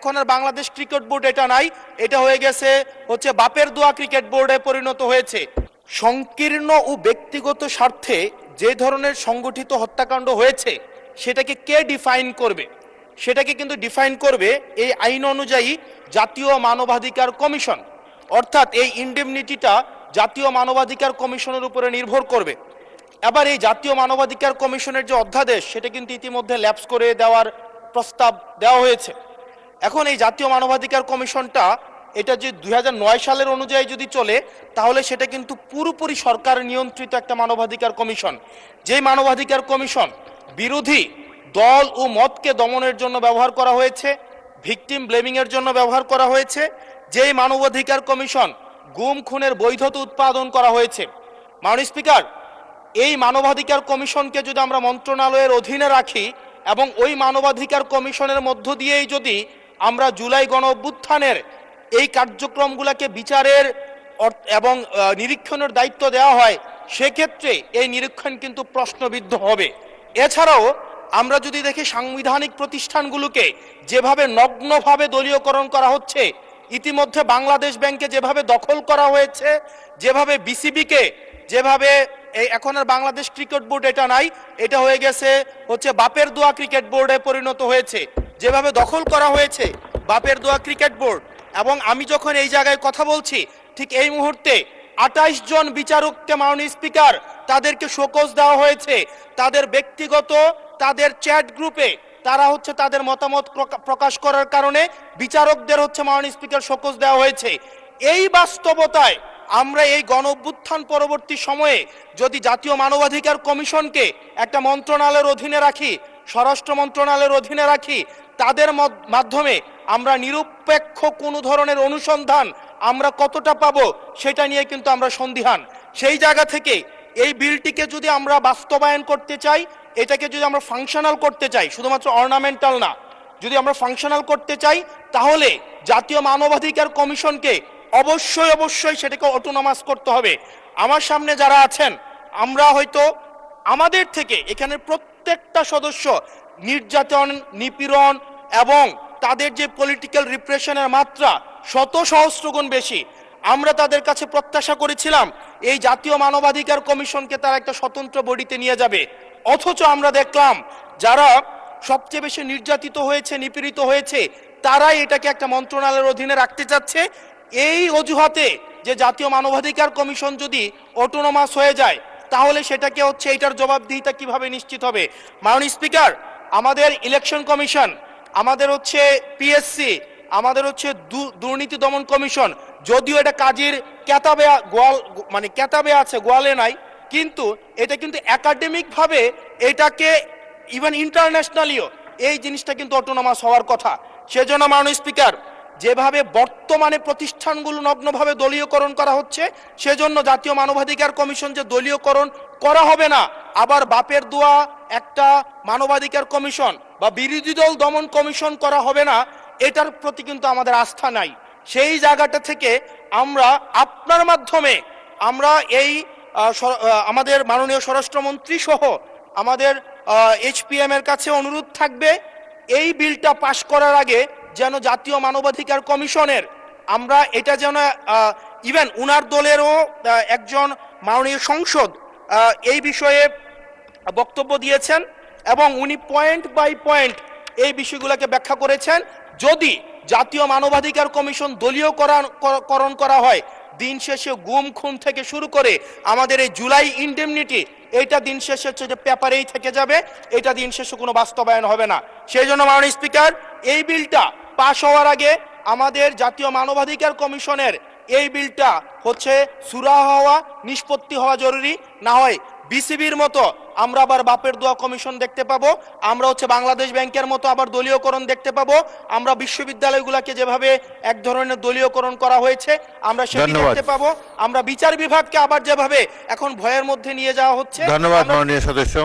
এখন আর Bangladesh cricket board এটা নাই, এটা হয়ে গেছে হচ্ছে বাপের দোয়া ক্রিকেট বোর্ডে পরিণত হয়েছে। সংকীর্ণ ও ব্যক্তিগত স্বার্থে যে ধরনের সংগঠিত হত্যাকাণ্ড হয়েছে সেটাকে কে ডিফাইন করবে? সেটাকে কিন্তু ডিফাইন করবে এই আইন অনুযায়ী জাতীয় মানবাধিকার কমিশন। অর্থাৎ এই ইনডেমনিটিটা জাতীয় মানবাধিকার কমিশনের উপরে নির্ভর করবে। এবার এই জাতীয় মানবাধিকার কমিশনের যে অধ্যাদেশ সেটা কিন্তু ইতিমধ্যে ল্যাপস করে দেওয়ার প্রস্তাব দেওয়া হয়েছে। এখন এই জাতীয় মানবাধিকার কমিশনটা এটা যে 2009 সালের অনুযায়ী যদি চলে তাহলে সেটা কিন্তু পুরোপুরি সরকার নিয়ন্ত্রিত একটা মানবাধিকার কমিশন। যেই মানবাধিকার কমিশন বিরোধী দল ও মতকে দমনের জন্য ব্যবহার করা হয়েছে, ভিকটিম ব্লেমিংয়ের জন্য ব্যবহার করা হয়েছে, যেই মানবাধিকার কমিশন গুম খুনের বৈধতা উৎপাদন করা হয়েছে। মাননীয় স্পিকার, এই মানবাধিকার কমিশনকে যদি আমরা মন্ত্রণালয়ের অধীনে রাখি এবং ওই মানবাধিকার কমিশনের মধ্য দিয়েই যদি আমরা জুলাই গণ অভ্যুত্থানের এই কার্যক্রমগুলোকে বিচারের এবং নিরীক্ষণের দায়িত্ব দেওয়া হয়, সেক্ষেত্রে এই নিরীক্ষণ কিন্তু প্রশ্নবিদ্ধ হবে। এছাড়াও আমরা যদি দেখি সাংবিধানিক প্রতিষ্ঠানগুলোকে যেভাবে নগ্নভাবে দলীয়করণ করা হচ্ছে, ইতিমধ্যে বাংলাদেশ ব্যাংকে যেভাবে দখল করা হয়েছে, যেভাবে বিসিবিকে যেভাবে এখন আর বাংলাদেশ ক্রিকেট বোর্ড এটা নাই, এটা হয়ে গেছে হচ্ছে বাপের দোয়া ক্রিকেট বোর্ডে পরিণত হয়েছে, যেভাবে দখল করা হয়েছে বাপের দোয়া ক্রিকেট বোর্ড। এবং আমি যখন এই জায়গায় কথা বলছি ঠিক এই মুহূর্তে 28 জন বিচারককে মাননীয় স্পিকার তাদেরকে শোকজ দেওয়া হয়েছে। তাদের ব্যক্তিগত তাদের চ্যাট গ্রুপে তারা হচ্ছে তাদের মতামত প্রকাশ করার কারণে বিচারকদের হচ্ছে মাননীয় স্পিকার শোকজ দেওয়া হয়েছে। এই বাস্তবতায় আমরা এই গণ অভ্যুত্থান পরবর্তী সময়ে যদি জাতীয় মানবাধিকার কমিশনকে একটা মন্ত্রণালয়ের অধীনে রাখি, স্বরাষ্ট্র মন্ত্রণালয়ের অধীনে রাখি, তাদের মাধ্যমে আমরা নিরপেক্ষ কোনো ধরনের অনুসন্ধান আমরা কতটা পাবো সেটা নিয়ে কিন্তু আমরা সন্দিহান। সেই জায়গা থেকে এই বিলটিকে যদি আমরা বাস্তবায়ন করতে চাই, এটাকে যদি আমরা ফাংশনাল করতে চাই, শুধুমাত্র অর্নামেন্টাল না, যদি আমরা ফাংশনাল করতে চাই তাহলে জাতীয় মানবাধিকার কমিশনকে অবশ্যই সেটাকে অটোনমাস করতে হবে। আমার সামনে যারা আছেন আমরা হয়তো আমাদের থেকে এখানে প্রত্যেকটা সদস্য নির্যাতন, নিপীড়ন এবং তাদের যে পলিটিক্যাল রিপ্রেশনের মাত্রা শত সহস্র গুণ বেশি। আমরা তাদের কাছে প্রত্যাশা করেছিলাম এই জাতীয় মানবাধিকার কমিশনকে তারা একটা স্বতন্ত্র বডিতে নিয়ে যাবে, অথচ আমরা দেখলাম যারা সবচেয়ে বেশি নির্যাতিত হয়েছে, নিপীড়িত হয়েছে, তারাই এটাকে একটা মন্ত্রণালয়ের অধীনে রাখতে চাচ্ছে। এই অজুহাতে যে জাতীয় মানবাধিকার কমিশন যদি অটোনমাস হয়ে যায় তাহলে সেটাকে হচ্ছে এটার জবাবদিহিতা কিভাবে নিশ্চিত হবে? মাননীয় স্পিকার, আমাদের ইলেকশন কমিশন, আমাদের হচ্ছে পিএসসি, আমাদের হচ্ছে দুর্নীতি দমন কমিশন, যদিও এটা কাজের কেতাবে কেতাবে আছে, গোয়ালে নাই, কিন্তু এটা কিন্তু একাডেমিকভাবে এটাকে ইভেন ইন্টারন্যাশনালিও এই জিনিসটা কিন্তু অটোনমাস হওয়ার কথা। সেজন্য মাননীয় স্পিকার, যেভাবে বর্তমানে প্রতিষ্ঠানগুলো নগ্নভাবে দলীয়করণ করা হচ্ছে, সেজন্য জাতীয় মানবাধিকার কমিশন যে দলীয়করণ করা হবে না, আবার বাপের দোয়া একটা মানবাধিকার কমিশন বা বিরোধী দল দমন কমিশন করা হবে না, এটার প্রতি কিন্তু আমাদের আস্থা নাই। সেই জায়গাটা থেকে আমরা আপনার মাধ্যমে আমরা এই আমাদের মাননীয় স্বরাষ্ট্রমন্ত্রী সহ আমাদের এইচপিএম এর কাছে অনুরোধ থাকবে এই বিলটা পাশ করার আগে যেন জাতীয় মানবাধিকার কমিশনের আমরা এটা যেন ইভেন উনার দলেরও একজন মাননীয় সংসদ এই বিষয়ে বক্তব্য দিয়েছেন এবং উনি পয়েন্ট বাই পয়েন্ট এই বিষয়গুলোকে ব্যাখ্যা করেছেন। যদি জাতীয় মানবাধিকার কমিশন দলীয়করণ করা হয়, দিন শেষে গুম খুন থেকে শুরু করে আমাদের এই জুলাই ইনডেমনিটি, এইটা দিন শেষে হচ্ছে যে পেপারেই থেকে যাবে, এটা দিন শেষে কোনো বাস্তবায়ন হবে না। সেই জন্য মাননীয় স্পিকার, এই বিলটা পাশ হওয়ার আগে আমাদের জাতীয় মানবাধিকার কমিশনের এই বিলটা হচ্ছে সুরাহা হওয়া, নিষ্পত্তি হওয়া জরুরি। না হয় বিসিবির মতো আমরা আবার বাপের দোয়া কমিশন দেখতে পাবো, আমরা হচ্ছে বাংলাদেশ ব্যাংকের মতো আবার দলীয়করণ দেখতে পাবো, আমরা বিশ্ববিদ্যালয়গুলোকে যেভাবে এক ধরনের দলীয়করণ করা হয়েছে আমরা সেটি দেখতে পাবো, আমরা বিচার বিভাগকে আবার যেভাবে এখন ভয়ের মধ্যে নিয়ে যাওয়া হচ্ছে। ধন্যবাদ মাননীয় সদস্য।